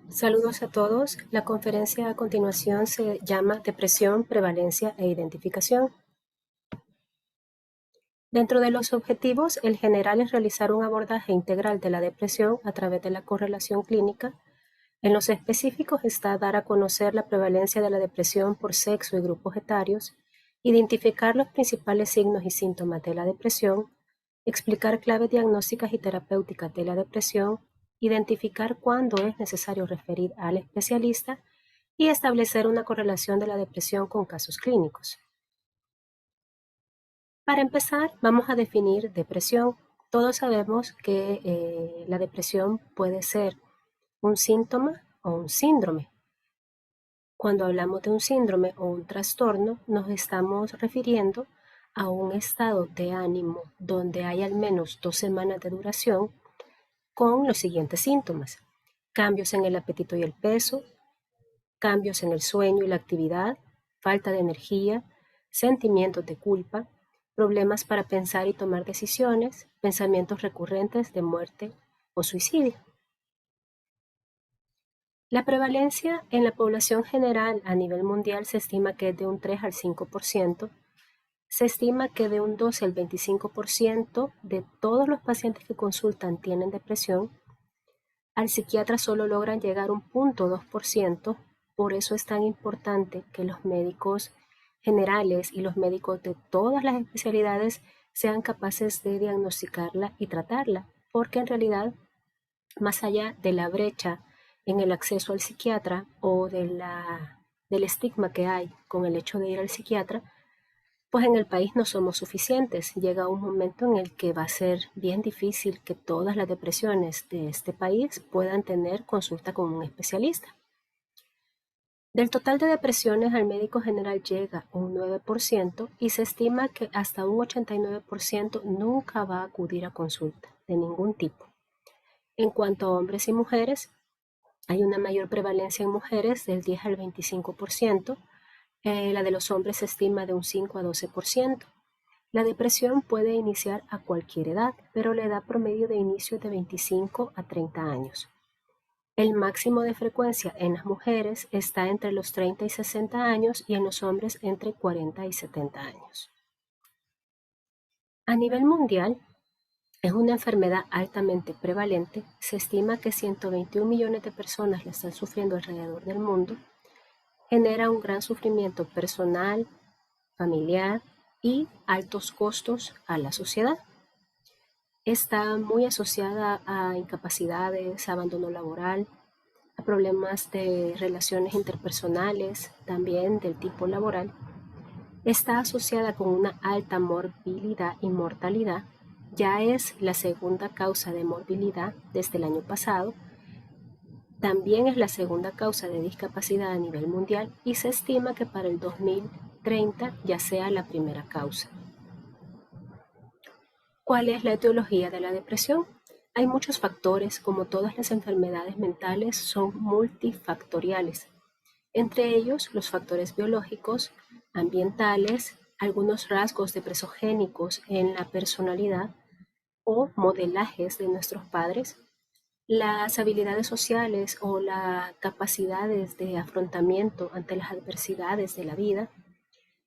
Saludos a todos. La conferencia a continuación se llama Depresión, Prevalencia e Identificación. Dentro de los objetivos, el general es realizar un abordaje integral de la depresión a través de la correlación clínica. En los específicos está dar a conocer la prevalencia de la depresión por sexo y grupos etarios, identificar los principales signos y síntomas de la depresión, explicar claves diagnósticas y terapéuticas de la depresión, identificar cuándo es necesario referir al especialista y establecer una correlación de la depresión con casos clínicos. Para empezar, vamos a definir depresión. Todos sabemos que la depresión puede ser un síntoma o un síndrome. Cuando hablamos de un síndrome o un trastorno, nos estamos refiriendo a un estado de ánimo donde hay al menos 2 semanas de duración con los siguientes síntomas: cambios en el apetito y el peso, cambios en el sueño y la actividad, falta de energía, sentimientos de culpa, problemas para pensar y tomar decisiones, pensamientos recurrentes de muerte o suicidio. La prevalencia en la población general a nivel mundial se estima que es de un 3 al 5%. Se estima que de un 12 al 25% de todos los pacientes que consultan tienen depresión. Al psiquiatra solo logran llegar un 0.2%, por eso es tan importante que los médicos generales y los médicos de todas las especialidades sean capaces de diagnosticarla y tratarla, porque en realidad, más allá de la brecha en el acceso al psiquiatra o del estigma que hay con el hecho de ir al psiquiatra, pues en el país no somos suficientes. Llega un momento en el que va a ser bien difícil que todas las depresiones de este país puedan tener consulta con un especialista. Del total de depresiones al médico general llega un 9% y se estima que hasta un 89% nunca va a acudir a consulta de ningún tipo. En cuanto a hombres y mujeres, hay una mayor prevalencia en mujeres del 10 al 25%. La de los hombres se estima de un 5 a 12%. La depresión puede iniciar a cualquier edad, pero la edad promedio de inicio es de 25 a 30 años. El máximo de frecuencia en las mujeres está entre los 30 y 60 años y en los hombres entre 40 y 70 años. A nivel mundial, es una enfermedad altamente prevalente. Se estima que 121 millones de personas la están sufriendo alrededor del mundo. Genera un gran sufrimiento personal, familiar y altos costos a la sociedad. Está muy asociada a incapacidades, abandono laboral, a problemas de relaciones interpersonales, también del tipo laboral. Está asociada con una alta morbilidad y mortalidad. Ya es la segunda causa de morbilidad desde el año pasado. También es la segunda causa de discapacidad a nivel mundial y se estima que para el 2030 ya sea la primera causa. ¿Cuál es la etiología de la depresión? Hay muchos factores, como todas las enfermedades mentales, son multifactoriales. Entre ellos, los factores biológicos, ambientales, algunos rasgos depresogénicos en la personalidad o modelajes de nuestros padres, las habilidades sociales o las capacidades de afrontamiento ante las adversidades de la vida,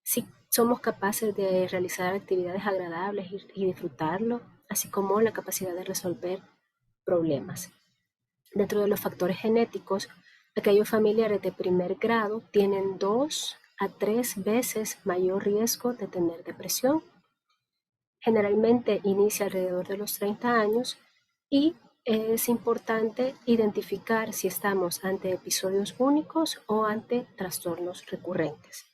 si somos capaces de realizar actividades agradables y disfrutarlo, así como la capacidad de resolver problemas. Dentro de los factores genéticos, aquellos familiares de primer grado tienen 2 a 3 veces mayor riesgo de tener depresión. Generalmente inicia alrededor de los 30 años y es importante identificar si estamos ante episodios únicos o ante trastornos recurrentes.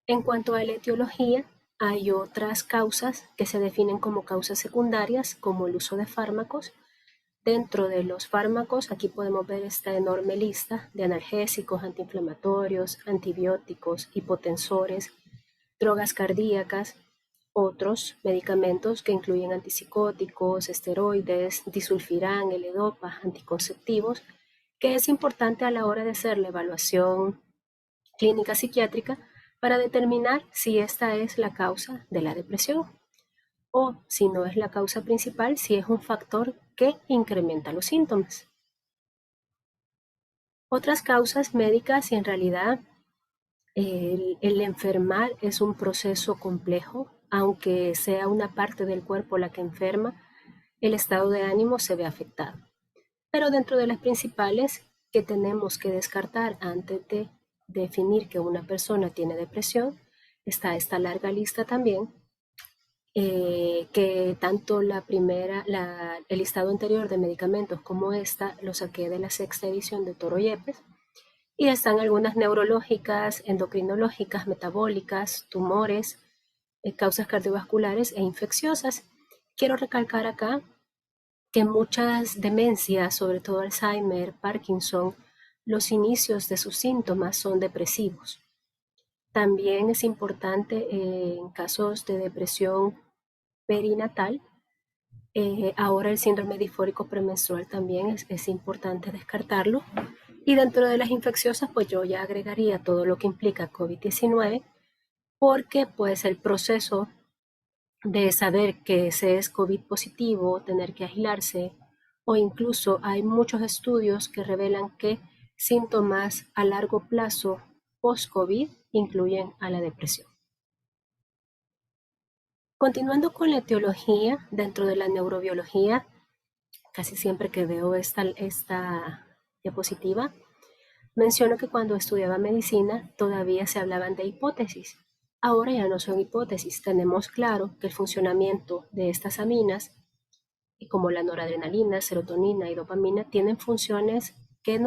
En cuanto a la etiología, hay otras causas que se definen como causas secundarias, como el uso de fármacos. Dentro de los fármacos, aquí podemos ver esta enorme lista de analgésicos, antiinflamatorios, antibióticos, hipotensores, drogas cardíacas, otros medicamentos que incluyen antipsicóticos, esteroides, disulfiram, L-dopa, anticonceptivos, que es importante a la hora de hacer la evaluación clínica psiquiátrica para determinar si esta es la causa de la depresión o, si no es la causa principal, si es un factor que incrementa los síntomas. Otras causas médicas, y en realidad el enfermar es un proceso complejo, aunque sea una parte del cuerpo la que enferma, el estado de ánimo se ve afectado. Pero dentro de las principales que tenemos que descartar antes de definir que una persona tiene depresión, está esta larga lista también, que tanto el listado anterior de medicamentos como esta lo saqué de la sexta edición de Toro Yepes, y están algunas neurológicas, endocrinológicas, metabólicas, tumores, causas cardiovasculares e infecciosas. Quiero recalcar acá que muchas demencias, sobre todo Alzheimer, Parkinson, los inicios de sus síntomas son depresivos. También es importante en casos de depresión perinatal, ahora el síndrome disfórico premenstrual también es importante descartarlo. Y dentro de las infecciosas, pues yo ya agregaría todo lo que implica COVID-19, porque pues el proceso de saber que se es COVID positivo, tener que aislarse, o incluso hay muchos estudios que revelan que síntomas a largo plazo post-COVID incluyen a la depresión. Continuando con la etiología, dentro de la neurobiología, casi siempre que veo esta diapositiva, menciono que cuando estudiaba medicina todavía se hablaban de hipótesis. Ahora ya no son hipótesis, tenemos claro que el funcionamiento de estas aminas, como la noradrenalina, serotonina y dopamina, tienen funciones que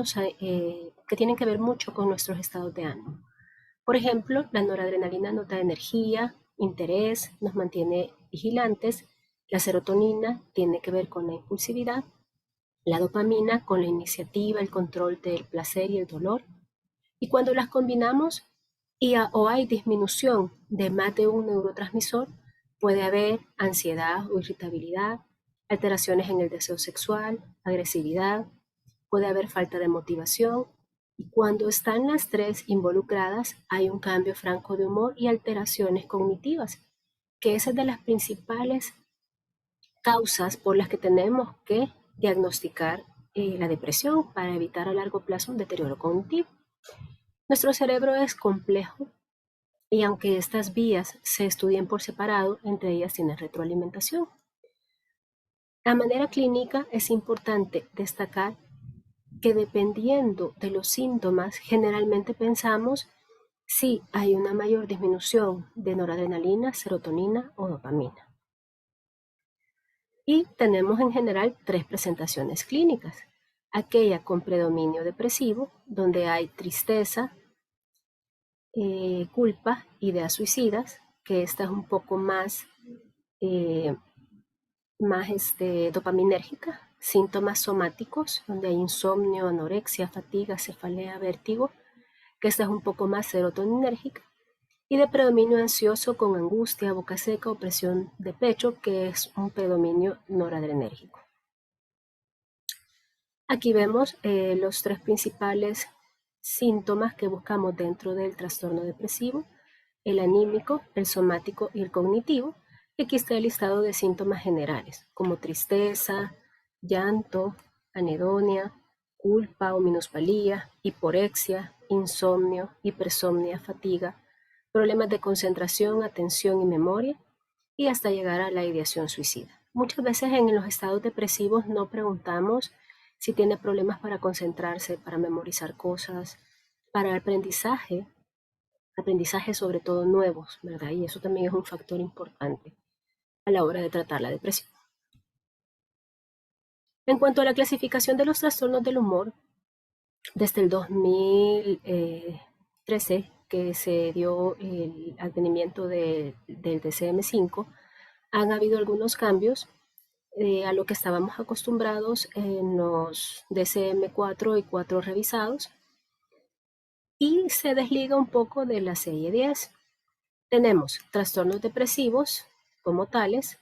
tienen que ver mucho con nuestros estados de ánimo. Por ejemplo, la noradrenalina nos da energía, interés, nos mantiene vigilantes. La serotonina tiene que ver con la impulsividad. La dopamina con la iniciativa, el control del placer y el dolor. Y cuando las combinamos o hay disminución de más de un neurotransmisor, puede haber ansiedad o irritabilidad, alteraciones en el deseo sexual, agresividad, puede haber falta de motivación. Y cuando están las tres involucradas, hay un cambio franco de humor y alteraciones cognitivas, que esa es de las principales causas por las que tenemos que diagnosticar la depresión para evitar a largo plazo un deterioro cognitivo. Nuestro cerebro es complejo y aunque estas vías se estudien por separado, entre ellas tienen retroalimentación. A manera clínica es importante destacar que dependiendo de los síntomas, generalmente pensamos si hay una mayor disminución de noradrenalina, serotonina o dopamina. Y tenemos en general tres presentaciones clínicas. Aquella con predominio depresivo, donde hay tristeza, culpa, ideas suicidas, que esta es un poco eh, más dopaminérgica, síntomas somáticos, donde hay insomnio, anorexia, fatiga, cefalea, vértigo, que esta es un poco más serotoninérgica, y de predominio ansioso con angustia, boca seca, opresión de pecho, que es un predominio noradrenérgico. Aquí vemos los tres principales síntomas que buscamos dentro del trastorno depresivo: el anímico, el somático y el cognitivo. Y aquí está el listado de síntomas generales, como tristeza, llanto, anedonia, culpa o minuspalía, hiporexia, insomnio, hipersomnia, fatiga, problemas de concentración, atención y memoria, y hasta llegar a la ideación suicida. Muchas veces en los estados depresivos no preguntamos si tiene problemas para concentrarse, para memorizar cosas, para aprendizaje sobre todo nuevos, ¿verdad? Y eso también es un factor importante a la hora de tratar la depresión. En cuanto a la clasificación de los trastornos del humor, desde el 2013 que se dio el advenimiento del DSM-5, han habido algunos cambios a lo que estábamos acostumbrados en los DSM-4 y 4 revisados, y se desliga un poco de la serie 10. Tenemos trastornos depresivos como tales,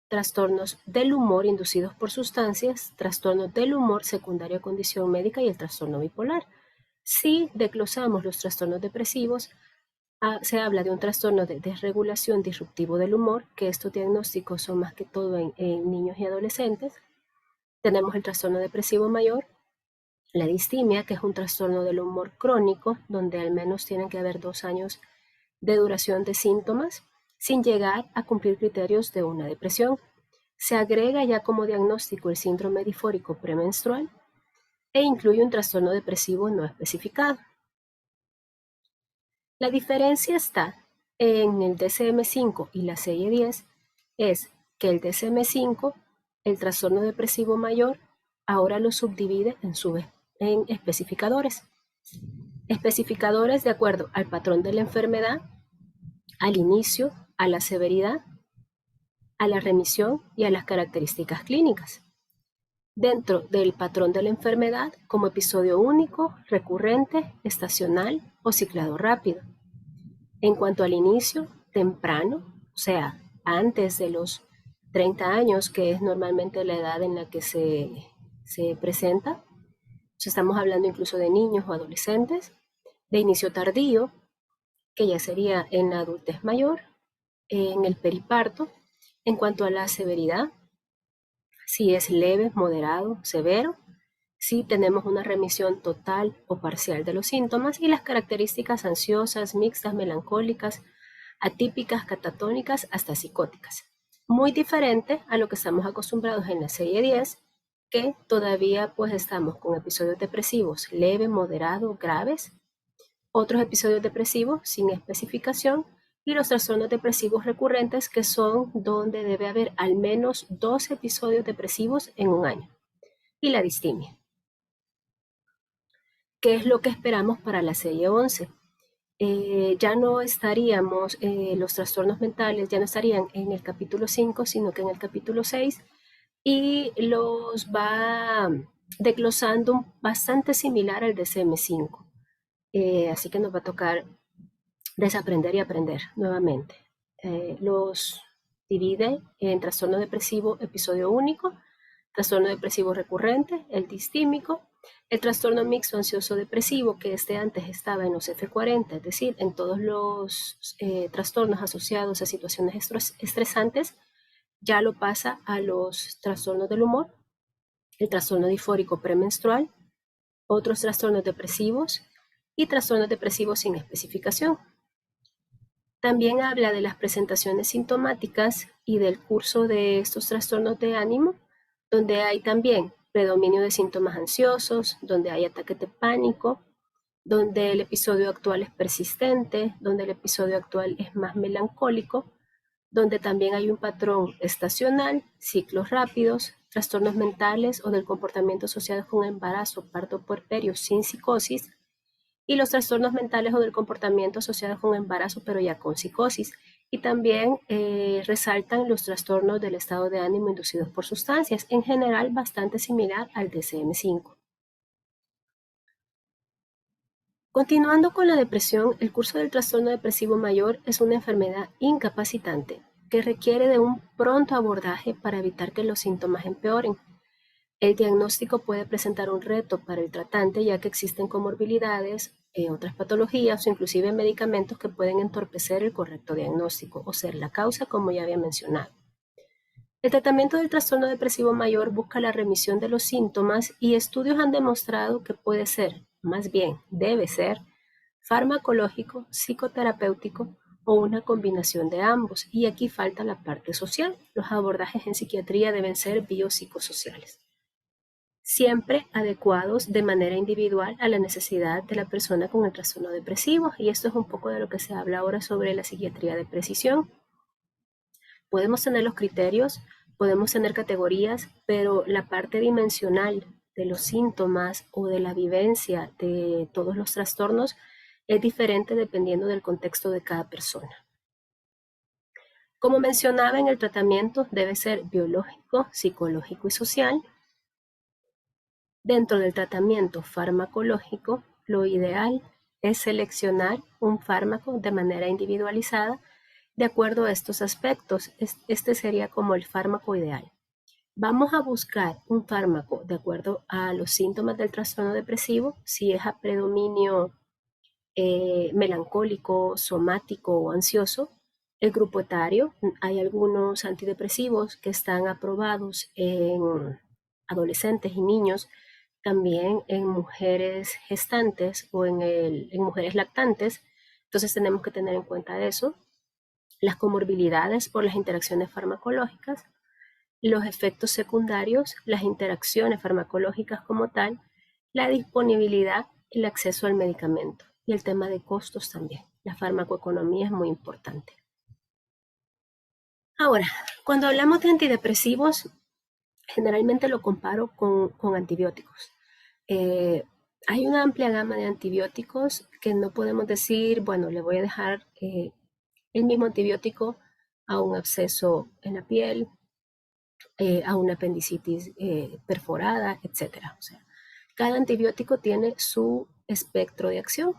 trastornos del humor inducidos por sustancias, trastornos del humor secundario a condición médica y el trastorno bipolar. Si desglosamos los trastornos depresivos, se habla de un trastorno de desregulación disruptivo del humor, que estos diagnósticos son más que todo en niños y adolescentes. Tenemos el trastorno depresivo mayor, La distimia, que es un trastorno del humor crónico, donde al menos tienen que haber 2 años de duración de síntomas, sin llegar a cumplir criterios de una depresión. Se agrega ya como diagnóstico el síndrome difórico premenstrual e incluye un trastorno depresivo no especificado. La diferencia está en el DSM-5 y la CIE-10, es que el DSM-5, el trastorno depresivo mayor, ahora lo subdivide en especificadores. Especificadores de acuerdo al patrón de la enfermedad, al inicio, a la severidad, a la remisión y a las características clínicas. Dentro del patrón de la enfermedad, como episodio único, recurrente, estacional o ciclado rápido. En cuanto al inicio, temprano, o sea, antes de los 30 años, que es normalmente la edad en la que se presenta. Estamos hablando incluso de niños o adolescentes. De inicio tardío, que ya sería en la adultez mayor, en el periparto. En cuanto a la severidad, si es leve, moderado, severo, si tenemos una remisión total o parcial de los síntomas, y las características ansiosas, mixtas, melancólicas, atípicas, catatónicas, hasta psicóticas. Muy diferente a lo que estamos acostumbrados en la serie 10, que todavía pues estamos con episodios depresivos leve, moderado, graves, otros episodios depresivos sin especificación y los trastornos depresivos recurrentes, que son donde debe haber al menos 2 episodios depresivos en un año, y la distimia. ¿Qué es lo que esperamos para la serie 11? Ya no estaríamos, los trastornos mentales ya no estarían en el capítulo 5, sino que en el capítulo 6, y los va desglosando bastante similar al DSM-5. Así que nos va a tocar desaprender y aprender nuevamente. Los divide en trastorno depresivo episodio único, trastorno depresivo recurrente, el distímico, el trastorno mixto ansioso depresivo, que antes estaba en los F40, es decir, en todos los trastornos asociados a situaciones estresantes, ya lo pasa a los trastornos del humor, el trastorno difórico premenstrual, otros trastornos depresivos y trastornos depresivos sin especificación. También habla de las presentaciones sintomáticas y del curso de estos trastornos de ánimo, donde hay también predominio de síntomas ansiosos, donde hay ataques de pánico, donde el episodio actual es persistente, donde el episodio actual es más melancólico, donde también hay un patrón estacional, ciclos rápidos, trastornos mentales o del comportamiento asociados con embarazo, parto puerperio sin psicosis, y los trastornos mentales o del comportamiento asociados con embarazo, pero ya con psicosis. Y también resaltan los trastornos del estado de ánimo inducidos por sustancias, en general bastante similar al DSM-5. Continuando con la depresión, el curso del trastorno depresivo mayor es una enfermedad incapacitante que requiere de un pronto abordaje para evitar que los síntomas empeoren. El diagnóstico puede presentar un reto para el tratante, ya que existen comorbilidades, otras patologías o inclusive medicamentos que pueden entorpecer el correcto diagnóstico o ser la causa, como ya había mencionado. El tratamiento del trastorno depresivo mayor busca la remisión de los síntomas, y estudios han demostrado que puede ser, más bien debe ser, farmacológico, psicoterapéutico o una combinación de ambos. Y aquí falta la parte social. Los abordajes en psiquiatría deben ser biopsicosociales, siempre adecuados de manera individual a la necesidad de la persona con el trastorno depresivo. Y esto es un poco de lo que se habla ahora sobre la psiquiatría de precisión. Podemos tener los criterios, podemos tener categorías, pero la parte dimensional de los síntomas o de la vivencia de todos los trastornos es diferente dependiendo del contexto de cada persona. Como mencionaba, en el tratamiento debe ser biológico, psicológico y social. Dentro del tratamiento farmacológico, lo ideal es seleccionar un fármaco de manera individualizada de acuerdo a estos aspectos. Este sería como el fármaco ideal. Vamos a buscar un fármaco de acuerdo a los síntomas del trastorno depresivo, si es a predominio melancólico, somático o ansioso. El grupo etario, hay algunos antidepresivos que están aprobados en adolescentes y niños también en mujeres gestantes o en mujeres lactantes. Entonces tenemos que tener en cuenta eso, las comorbilidades por las interacciones farmacológicas, los efectos secundarios, las interacciones farmacológicas como tal, la disponibilidad, el acceso al medicamento y el tema de costos también. La farmacoeconomía es muy importante. Ahora, cuando hablamos de antidepresivos, generalmente lo comparo con antibióticos. Hay una amplia gama de antibióticos que no podemos decir, bueno, le voy a dejar el mismo antibiótico a un absceso en la piel, a una apendicitis perforada, etcétera. O sea, cada antibiótico tiene su espectro de acción.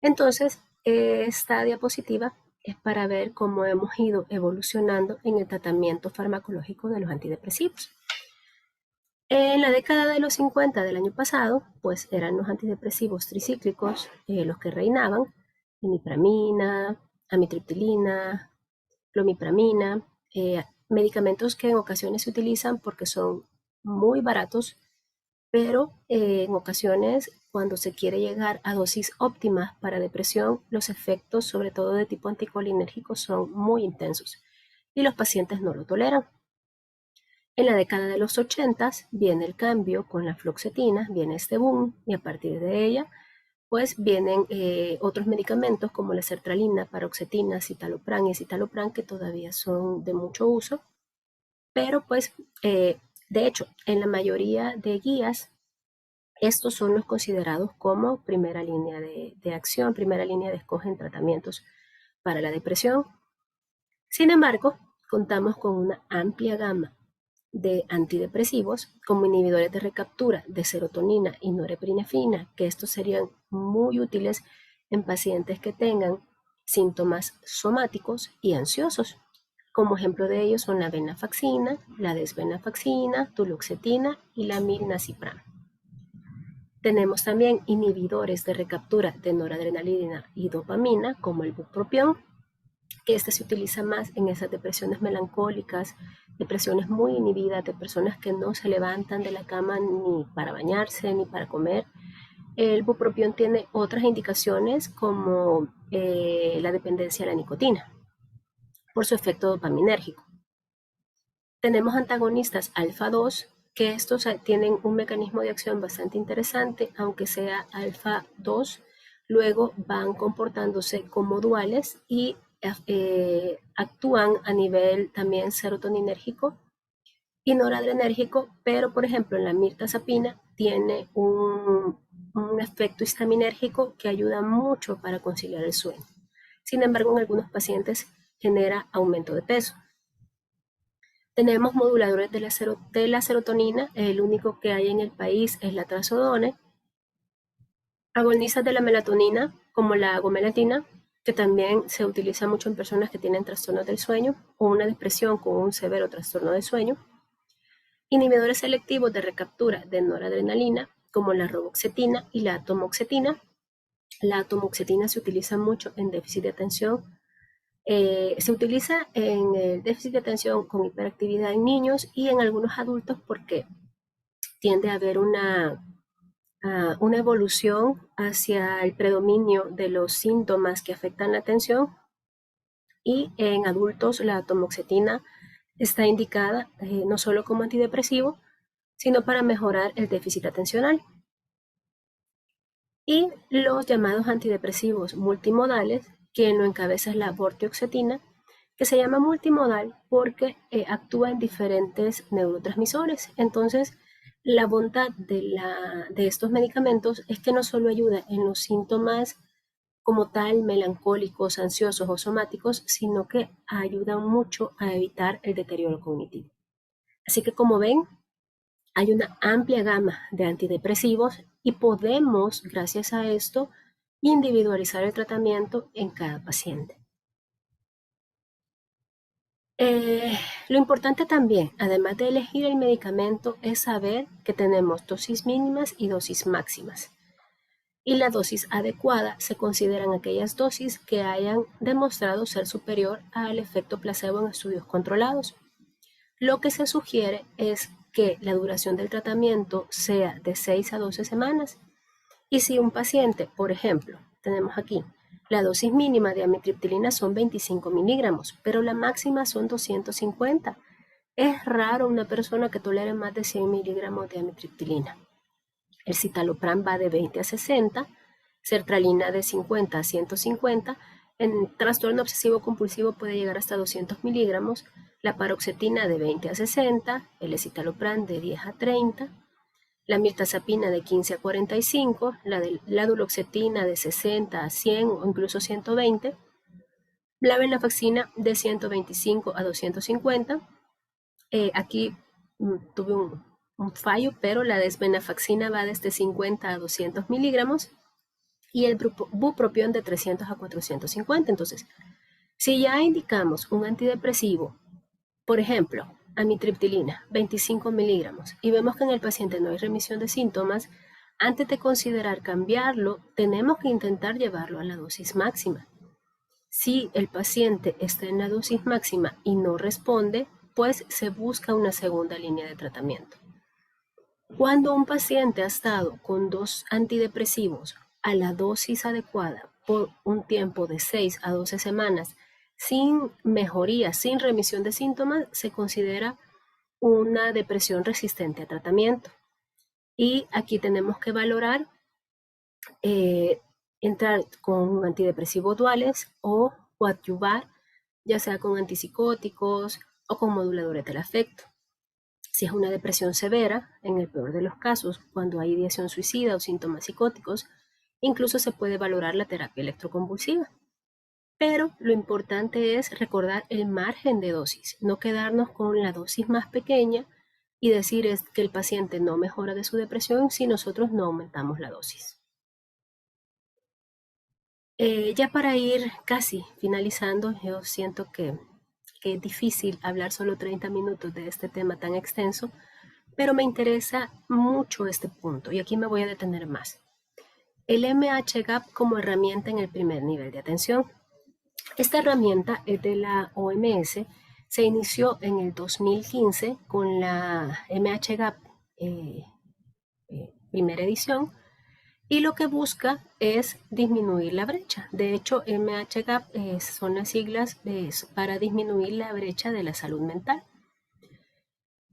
Entonces, esta diapositiva es para ver cómo hemos ido evolucionando en el tratamiento farmacológico de los antidepresivos. En la década de los 50 del año pasado, pues eran los antidepresivos tricíclicos los que reinaban: imipramina, amitriptilina, clomipramina, medicamentos que en ocasiones se utilizan porque son muy baratos, pero en ocasiones cuando se quiere llegar a dosis óptimas para depresión, los efectos, sobre todo de tipo anticolinérgico, son muy intensos y los pacientes no lo toleran. En la década de los 80 viene el cambio con la fluoxetina, viene este boom y a partir de ella pues vienen otros medicamentos como la sertralina, paroxetina, citalopram y escitalopram que todavía son de mucho uso, pero pues de hecho en la mayoría de guías estos son los considerados como primera línea de acción, primera línea de escoge en tratamientos para la depresión. Sin embargo, contamos con una amplia gama de antidepresivos como inhibidores de recaptura de serotonina y norepinefrina, que estos serían muy útiles en pacientes que tengan síntomas somáticos y ansiosos. Como ejemplo de ellos son la venlafaxina, la desvenlafaxina, duloxetina y la milnacipran. Tenemos también inhibidores de recaptura de noradrenalina y dopamina, como el bupropión, que este se utiliza más en esas depresiones melancólicas, depresiones muy inhibidas, de personas que no se levantan de la cama ni para bañarse ni para comer. El bupropión tiene otras indicaciones como la dependencia de la nicotina, por su efecto dopaminérgico. Tenemos antagonistas alfa 2, que estos tienen un mecanismo de acción bastante interesante, aunque sea alfa 2, luego van comportándose como duales y actúan a nivel también serotoninérgico y noradrenérgico, pero por ejemplo en la mirtazapina tiene un efecto histaminérgico que ayuda mucho para conciliar el sueño. Sin embargo, en algunos pacientes genera aumento de peso. Tenemos moduladores de la serotonina, el único que hay en el país es la trazodone, agonistas de la melatonina como la agomelatina, que también se utiliza mucho en personas que tienen trastornos del sueño o una depresión con un severo trastorno del sueño, inhibidores selectivos de recaptura de noradrenalina como la roboxetina y la atomoxetina. La atomoxetina se utiliza mucho en déficit de atención. Se utiliza en el déficit de atención con hiperactividad en niños y en algunos adultos porque tiende a haber una evolución hacia el predominio de los síntomas que afectan la atención, y en adultos la atomoxetina está indicada no solo como antidepresivo, sino para mejorar el déficit atencional. Y los llamados antidepresivos multimodales, quien lo encabeza es la vortioxetina, que se llama multimodal porque actúa en diferentes neurotransmisores. Entonces, la bondad de estos medicamentos es que no solo ayuda en los síntomas como tal melancólicos, ansiosos o somáticos, sino que ayudan mucho a evitar el deterioro cognitivo. Así que como ven, hay una amplia gama de antidepresivos y podemos, gracias a esto, individualizar el tratamiento en cada paciente. Lo importante también, además de elegir el medicamento, es saber que tenemos dosis mínimas y dosis máximas. Y la dosis adecuada se consideran aquellas dosis que hayan demostrado ser superior al efecto placebo en estudios controlados. Lo que se sugiere es que la duración del tratamiento sea de 6 a 12 semanas. Y si un paciente, por ejemplo, tenemos aquí, la dosis mínima de amitriptilina son 25 miligramos, pero la máxima son 250. Es raro una persona que tolere más de 100 miligramos de amitriptilina. El citalopram va de 20 a 60, sertralina de 50 a 150, en trastorno obsesivo compulsivo puede llegar hasta 200 miligramos, la paroxetina de 20 a 60, el escitalopram de 10 a 30, la mirtazapina de 15 a 45, la duloxetina de 60 a 100 o incluso 120, la venlafaxina de 125 a 250. Aquí tuve un fallo, pero la desvenlafaxina va desde 50 a 200 miligramos y el bupropión de 300 a 450. Entonces, si ya indicamos un antidepresivo, por ejemplo, amitriptilina, 25 miligramos, y vemos que en el paciente no hay remisión de síntomas, antes de considerar cambiarlo, tenemos que intentar llevarlo a la dosis máxima. Si el paciente está en la dosis máxima y no responde, pues se busca una segunda línea de tratamiento. Cuando un paciente ha estado con 2 antidepresivos a la dosis adecuada por un tiempo de 6 a 12 semanas, sin mejoría, sin remisión de síntomas, se considera una depresión resistente a tratamiento. Y aquí tenemos que valorar entrar con antidepresivos duales o coadyuvar, ya sea con antipsicóticos o con moduladores del afecto. Si es una depresión severa, en el peor de los casos, cuando hay ideación suicida o síntomas psicóticos, incluso se puede valorar la terapia electroconvulsiva. Pero lo importante es recordar el margen de dosis, no quedarnos con la dosis más pequeña y decir es que el paciente no mejora de su depresión si nosotros no aumentamos la dosis. Ya para ir casi finalizando, yo siento que es difícil hablar solo 30 minutos de este tema tan extenso, pero me interesa mucho este punto y aquí me voy a detener más. El MH-GAP como herramienta en el primer nivel de atención. Esta herramienta es de la OMS, se inició en el 2015 con la MH-GAP primera edición y lo que busca es disminuir la brecha. De hecho, MH-GAP son las siglas para disminuir la brecha de la salud mental.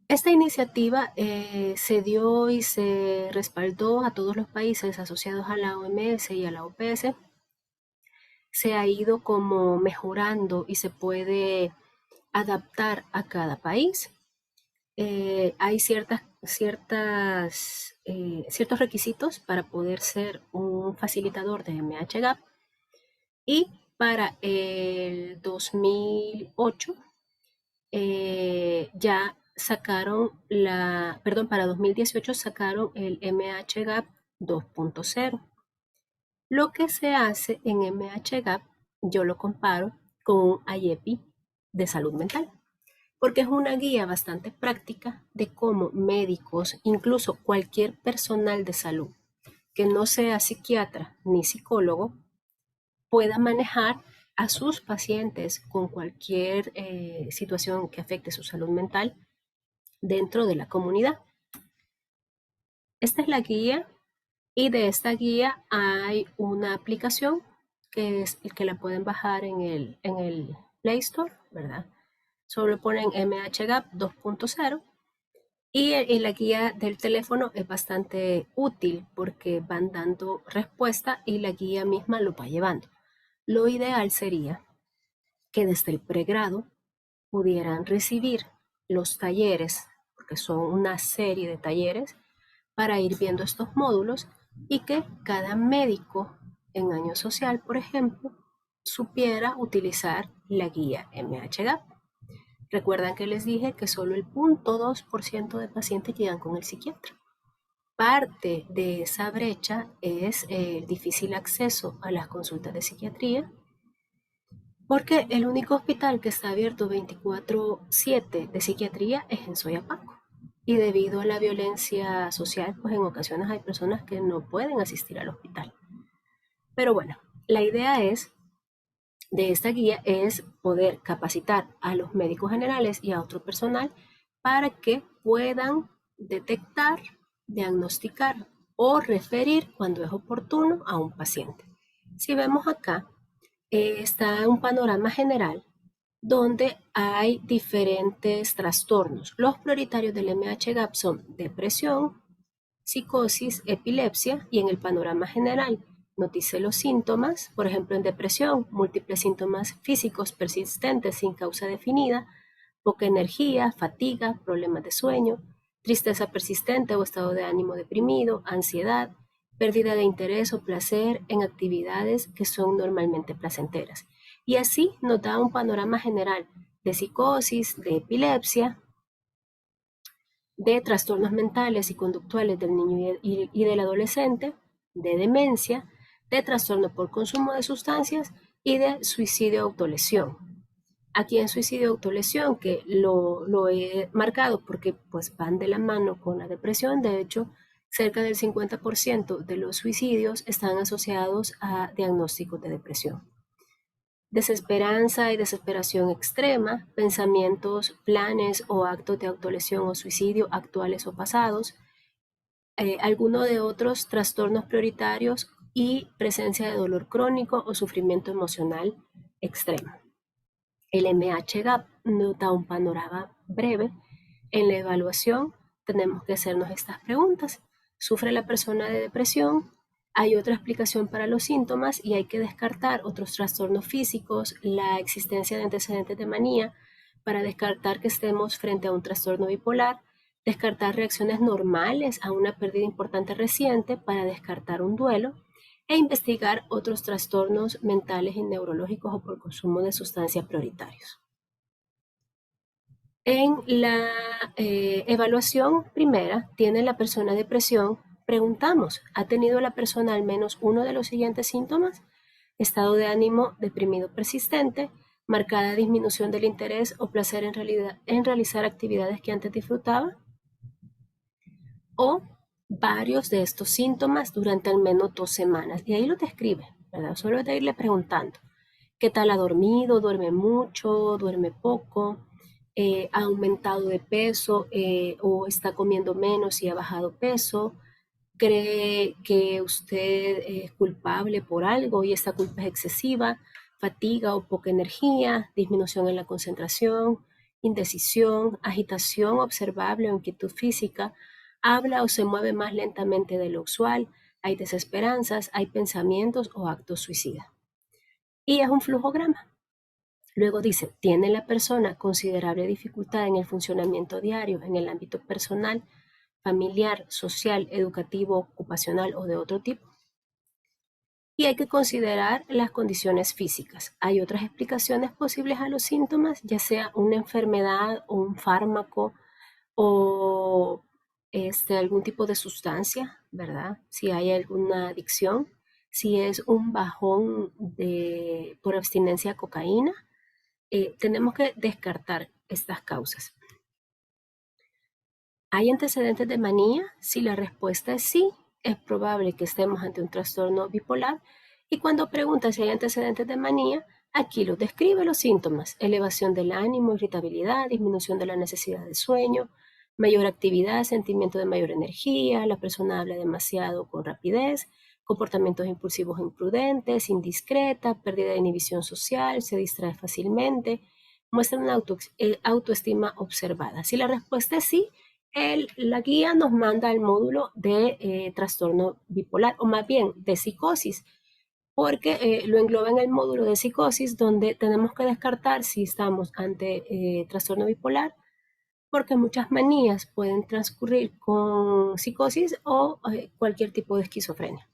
Esta iniciativa se dio y se respaldó a todos los países asociados a la OMS y a la OPS. Se ha ido como mejorando y se puede adaptar a cada país. Hay ciertos requisitos para poder ser un facilitador de MH-GAP y para el 2008 ya sacaron para 2018 sacaron el MH-GAP 2.0. Lo que se hace en MH-GAP, yo lo comparo con un IEPI de salud mental, porque es una guía bastante práctica de cómo médicos, incluso cualquier personal de salud que no sea psiquiatra ni psicólogo, pueda manejar a sus pacientes con cualquier situación que afecte su salud mental dentro de la comunidad. Esta es la guía y de esta guía hay una aplicación que la pueden bajar en el Play Store, ¿verdad? Solo ponen MH-GAP 2.0 y la guía del teléfono es bastante útil porque van dando respuesta y la guía misma lo va llevando. Lo ideal sería que desde el pregrado pudieran recibir los talleres, porque son una serie de talleres, para ir viendo estos módulos y que cada médico en año social, por ejemplo, supiera utilizar la guía MH-GAP. Recuerdan que les dije que solo el 0.2% de pacientes llegan con el psiquiatra. Parte de esa brecha es el difícil acceso a las consultas de psiquiatría, porque el único hospital que está abierto 24/7 de psiquiatría es en Soyapango. Y debido a la violencia social, pues en ocasiones hay personas que no pueden asistir al hospital. Pero bueno, la idea de esta guía es poder capacitar a los médicos generales y a otro personal para que puedan detectar, diagnosticar o referir cuando es oportuno a un paciente. Si vemos acá, está un panorama general donde hay diferentes trastornos. Los prioritarios del MHGAP son depresión, psicosis, epilepsia y en el panorama general notice los síntomas, por ejemplo en depresión, múltiples síntomas físicos persistentes sin causa definida, poca energía, fatiga, problemas de sueño, tristeza persistente o estado de ánimo deprimido, ansiedad, pérdida de interés o placer en actividades que son normalmente placenteras. Y así nos da un panorama general de psicosis, de epilepsia, de trastornos mentales y conductuales del niño y del adolescente, de demencia, de trastorno por consumo de sustancias y de suicidio autolesión. Aquí en suicidio autolesión, que lo he marcado porque pues van de la mano con la depresión, de hecho, cerca del 50% de los suicidios están asociados a diagnósticos de depresión. Desesperanza y desesperación extrema, pensamientos, planes o actos de autolesión o suicidio actuales o pasados, alguno de otros trastornos prioritarios y presencia de dolor crónico o sufrimiento emocional extremo. El MHGAP nos da un panorama breve. En la evaluación tenemos que hacernos estas preguntas. ¿Sufre la persona de depresión? Hay otra explicación para los síntomas y hay que descartar otros trastornos físicos, la existencia de antecedentes de manía, para descartar que estemos frente a un trastorno bipolar, descartar reacciones normales a una pérdida importante reciente para descartar un duelo e investigar otros trastornos mentales y neurológicos o por consumo de sustancias prioritarios. En la evaluación primera, ¿tiene la persona depresión? Preguntamos, ¿ha tenido la persona al menos uno de los siguientes síntomas? Estado de ánimo deprimido persistente, marcada disminución del interés o placer en realizar actividades que antes disfrutaba, o varios de estos síntomas durante al menos 2 semanas. Y ahí lo describe, ¿verdad? Solo de irle preguntando, ¿qué tal ha dormido? ¿Duerme mucho? ¿Duerme poco? ¿Ha aumentado de peso o está comiendo menos y ha bajado peso? ¿Cree que usted es culpable por algo y esta culpa es excesiva? ¿Fatiga o poca energía? ¿Disminución en la concentración? ¿Indecisión? ¿Agitación observable o inquietud física? ¿Habla o se mueve más lentamente de lo usual? ¿Hay desesperanzas? ¿Hay pensamientos o actos suicidas? Y es un flujograma. Luego dice, ¿tiene la persona considerable dificultad en el funcionamiento diario, en el ámbito personal, familiar, social, educativo, ocupacional o de otro tipo? Y hay que considerar las condiciones físicas. Hay otras explicaciones posibles a los síntomas, ya sea una enfermedad o un fármaco o algún tipo de sustancia, ¿verdad? Si hay alguna adicción, si es un bajón por abstinencia a cocaína, tenemos que descartar estas causas. ¿Hay antecedentes de manía? Si la respuesta es sí, es probable que estemos ante un trastorno bipolar. Y cuando pregunta si hay antecedentes de manía, aquí lo describe los síntomas: elevación del ánimo, irritabilidad, disminución de la necesidad de sueño, mayor actividad, sentimiento de mayor energía, la persona habla demasiado con rapidez, comportamientos impulsivos e imprudentes, indiscreta, pérdida de inhibición social, se distrae fácilmente, muestra una autoestima observada. Si la respuesta es sí, la guía nos manda al módulo de trastorno bipolar, o más bien de psicosis, porque lo engloba en el módulo de psicosis, donde tenemos que descartar si estamos ante trastorno bipolar, porque muchas manías pueden transcurrir con psicosis o cualquier tipo de esquizofrenia.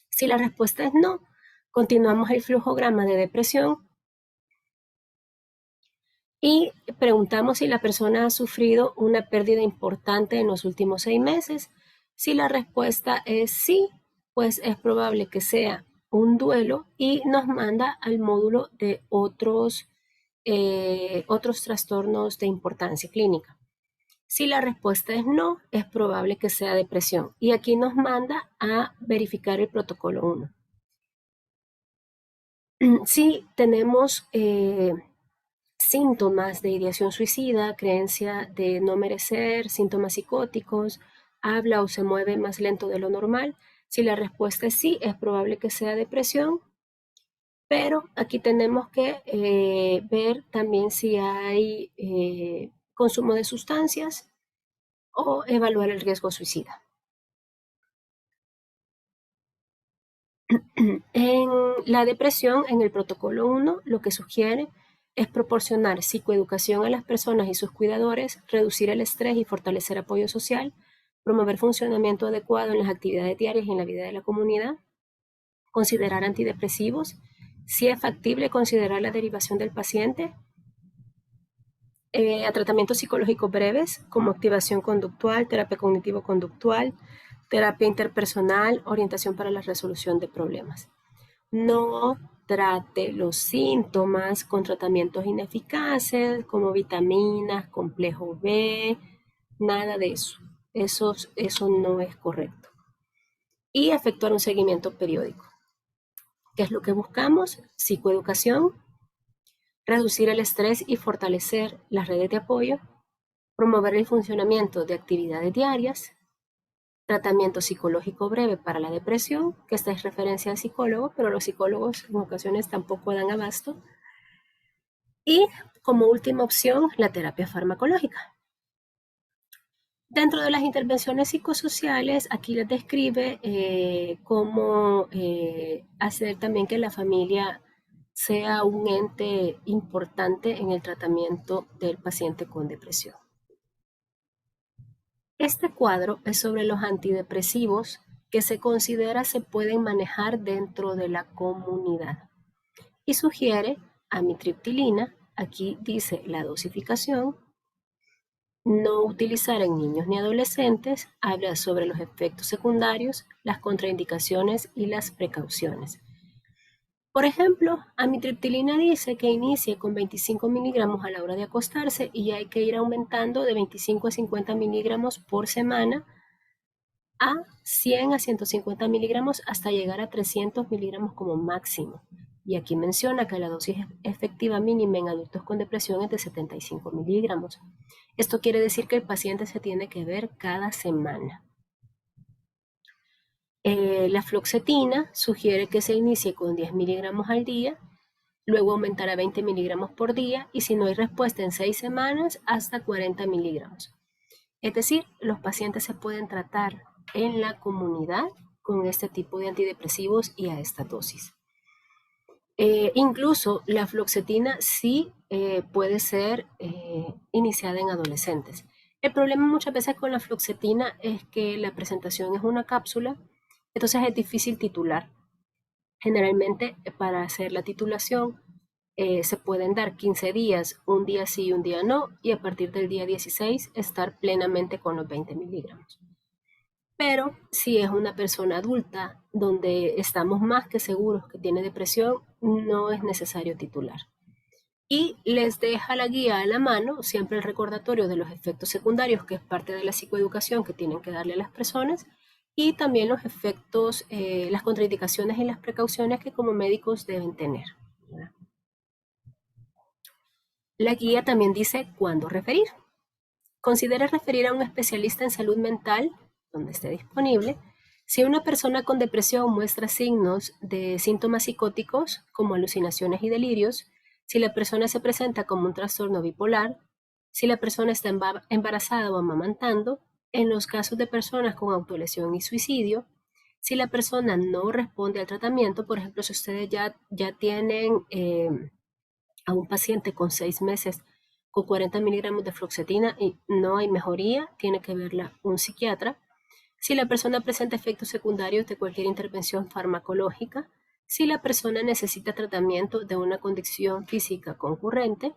Si la respuesta es no, continuamos el flujograma de depresión y preguntamos si la persona ha sufrido una pérdida importante en los últimos 6 meses. Si la respuesta es sí, pues es probable que sea un duelo y nos manda al módulo de otros trastornos de importancia clínica. Si la respuesta es no, es probable que sea depresión. Y aquí nos manda a verificar el protocolo 1. Si tenemos síntomas de ideación suicida, creencia de no merecer, síntomas psicóticos, habla o se mueve más lento de lo normal. Si la respuesta es sí, es probable que sea depresión, pero aquí tenemos que ver también si hay consumo de sustancias o evaluar el riesgo suicida. En la depresión, en el protocolo 1, lo que sugiere es proporcionar psicoeducación a las personas y sus cuidadores, reducir el estrés y fortalecer apoyo social, promover funcionamiento adecuado en las actividades diarias y en la vida de la comunidad, considerar antidepresivos, si es factible considerar la derivación del paciente a tratamientos psicológicos breves como activación conductual, terapia cognitivo-conductual, terapia interpersonal, orientación para la resolución de problemas. No trate los síntomas con tratamientos ineficaces como vitaminas, complejo B, nada de eso. Eso no es correcto. Y efectuar un seguimiento periódico. ¿Qué es lo que buscamos? Psicoeducación, reducir el estrés y fortalecer las redes de apoyo, promover el funcionamiento de actividades diarias, tratamiento psicológico breve para la depresión, que esta es referencia al psicólogo, pero los psicólogos en ocasiones tampoco dan abasto. Y como última opción, la terapia farmacológica. Dentro de las intervenciones psicosociales, aquí les describe cómo hacer también que la familia sea un ente importante en el tratamiento del paciente con depresión. Este cuadro es sobre los antidepresivos que se considera se pueden manejar dentro de la comunidad y sugiere amitriptilina, aquí dice la dosificación, no utilizar en niños ni adolescentes, habla sobre los efectos secundarios, las contraindicaciones y las precauciones. Por ejemplo, amitriptilina dice que inicie con 25 miligramos a la hora de acostarse y hay que ir aumentando de 25 a 50 miligramos por semana a 100 a 150 miligramos hasta llegar a 300 miligramos como máximo. Y aquí menciona que la dosis efectiva mínima en adultos con depresión es de 75 miligramos. Esto quiere decir que el paciente se tiene que ver cada semana. La fluoxetina sugiere que se inicie con 10 miligramos al día, luego aumentar a 20 miligramos por día y si no hay respuesta en 6 semanas, hasta 40 miligramos. Es decir, los pacientes se pueden tratar en la comunidad con este tipo de antidepresivos y a esta dosis. Incluso la fluoxetina sí puede ser iniciada en adolescentes. El problema muchas veces con la fluoxetina es que la presentación es una cápsula, entonces es difícil titular. Generalmente para hacer la titulación se pueden dar 15 días, un día sí y un día no, y a partir del día 16 estar plenamente con los 20 miligramos. Pero si es una persona adulta donde estamos más que seguros que tiene depresión, no es necesario titular. Y les deja la guía a la mano, siempre el recordatorio de los efectos secundarios, que es parte de la psicoeducación que tienen que darle a las personas, y también los efectos, las contraindicaciones y las precauciones que como médicos deben tener, ¿verdad? La guía también dice cuándo referir. Considere referir a un especialista en salud mental, donde esté disponible, si una persona con depresión muestra signos de síntomas psicóticos, como alucinaciones y delirios, si la persona se presenta como un trastorno bipolar, si la persona está embarazada o amamantando, en los casos de personas con autolesión y suicidio, si la persona no responde al tratamiento, por ejemplo, si ustedes ya tienen a un paciente con 6 meses con 40 miligramos de fluoxetina y no hay mejoría, tiene que verla un psiquiatra. Si la persona presenta efectos secundarios de cualquier intervención farmacológica, si la persona necesita tratamiento de una condición física concurrente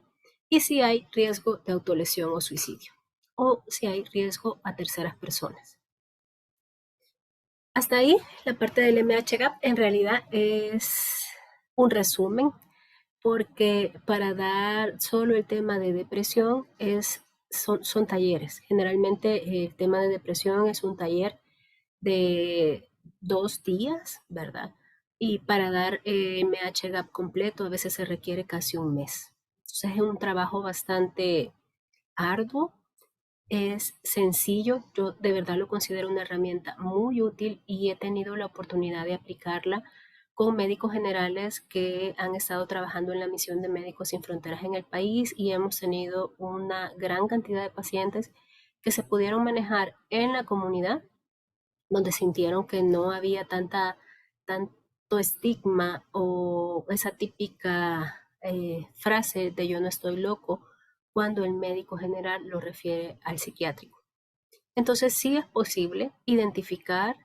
y si hay riesgo de autolesión o suicidio o si hay riesgo a terceras personas. Hasta ahí la parte del MHGAP en realidad es un resumen porque para dar solo el tema de depresión son talleres. Generalmente el tema de depresión es un taller de 2 días, ¿verdad? Y para dar MHGAP completo a veces se requiere casi un mes. Entonces es un trabajo bastante arduo, es sencillo, yo de verdad lo considero una herramienta muy útil y he tenido la oportunidad de aplicarla con médicos generales que han estado trabajando en la misión de Médicos Sin Fronteras en el país y hemos tenido una gran cantidad de pacientes que se pudieron manejar en la comunidad, donde sintieron que no había tanto estigma o esa típica frase de yo no estoy loco cuando el médico general lo refiere al psiquiátrico. Entonces sí es posible identificar,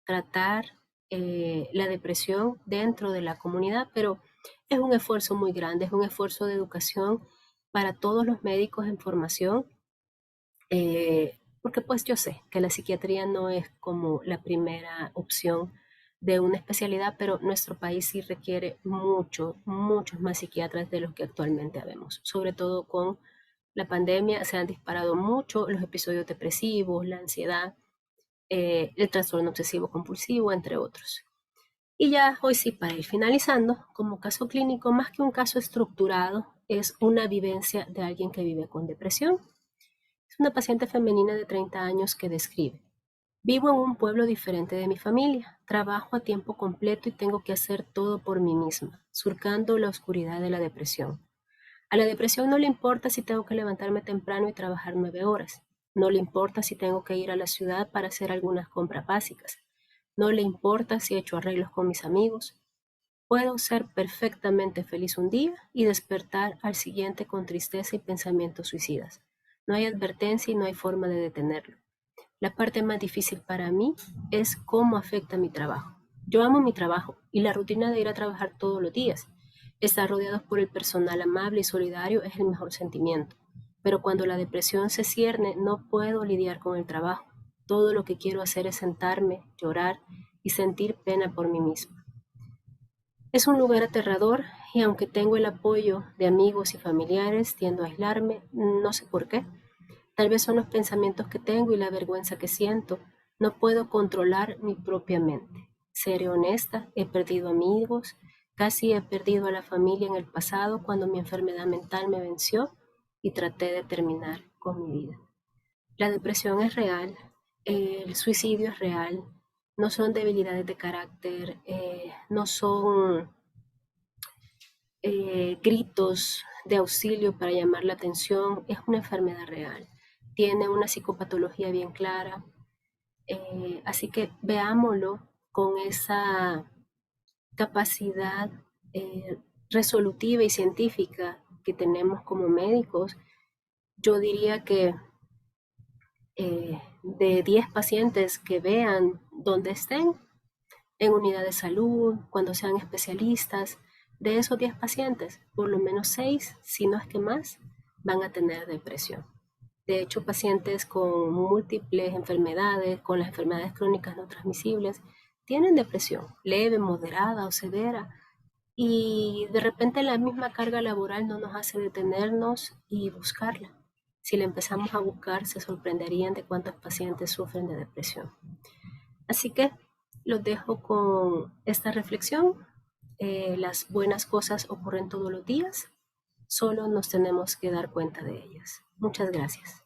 tratar la depresión dentro de la comunidad, pero es un esfuerzo muy grande, es un esfuerzo de educación para todos los médicos en formación, porque pues yo sé que la psiquiatría no es como la primera opción de una especialidad, pero nuestro país sí requiere muchos más psiquiatras de los que actualmente habemos, sobre todo con la pandemia se han disparado mucho los episodios depresivos, la ansiedad, el trastorno obsesivo compulsivo, entre otros. Y ya hoy sí, para ir finalizando, como caso clínico, más que un caso estructurado, es una vivencia de alguien que vive con depresión. Es una paciente femenina de 30 años que describe: vivo en un pueblo diferente de mi familia, trabajo a tiempo completo y tengo que hacer todo por mí misma, surcando la oscuridad de la depresión. A la depresión no le importa si tengo que levantarme temprano y trabajar 9 horas. No le importa si tengo que ir a la ciudad para hacer algunas compras básicas. No le importa si he hecho arreglos con mis amigos. Puedo ser perfectamente feliz un día y despertar al siguiente con tristeza y pensamientos suicidas. No hay advertencia y no hay forma de detenerlo. La parte más difícil para mí es cómo afecta mi trabajo. Yo amo mi trabajo y la rutina de ir a trabajar todos los días. Estar rodeados por el personal amable y solidario es el mejor sentimiento. Pero cuando la depresión se cierne, no puedo lidiar con el trabajo. Todo lo que quiero hacer es sentarme, llorar y sentir pena por mí misma. Es un lugar aterrador y aunque tengo el apoyo de amigos y familiares, tiendo a aislarme, no sé por qué. Tal vez son los pensamientos que tengo y la vergüenza que siento. No puedo controlar mi propia mente. Seré honesta, he perdido amigos, casi he perdido a la familia en el pasado cuando mi enfermedad mental me venció y traté de terminar con mi vida. La depresión es real, el suicidio es real, no son debilidades de carácter, no son gritos de auxilio para llamar la atención, es una enfermedad real, tiene una psicopatología bien clara, así que veámoslo con esa capacidad eh, resolutiva y científica que tenemos como médicos. Yo diría que de 10 pacientes que vean donde estén, en unidad de salud, cuando sean especialistas, de esos 10 pacientes, por lo menos 6, si no es que más, van a tener depresión. De hecho, pacientes con múltiples enfermedades, con las enfermedades crónicas no transmisibles, tienen depresión leve, moderada o severa, y de repente la misma carga laboral no nos hace detenernos y buscarla. Si la empezamos a buscar, se sorprenderían de cuántos pacientes sufren de depresión. Así que los dejo con esta reflexión. Las buenas cosas ocurren todos los días, solo nos tenemos que dar cuenta de ellas. Muchas gracias.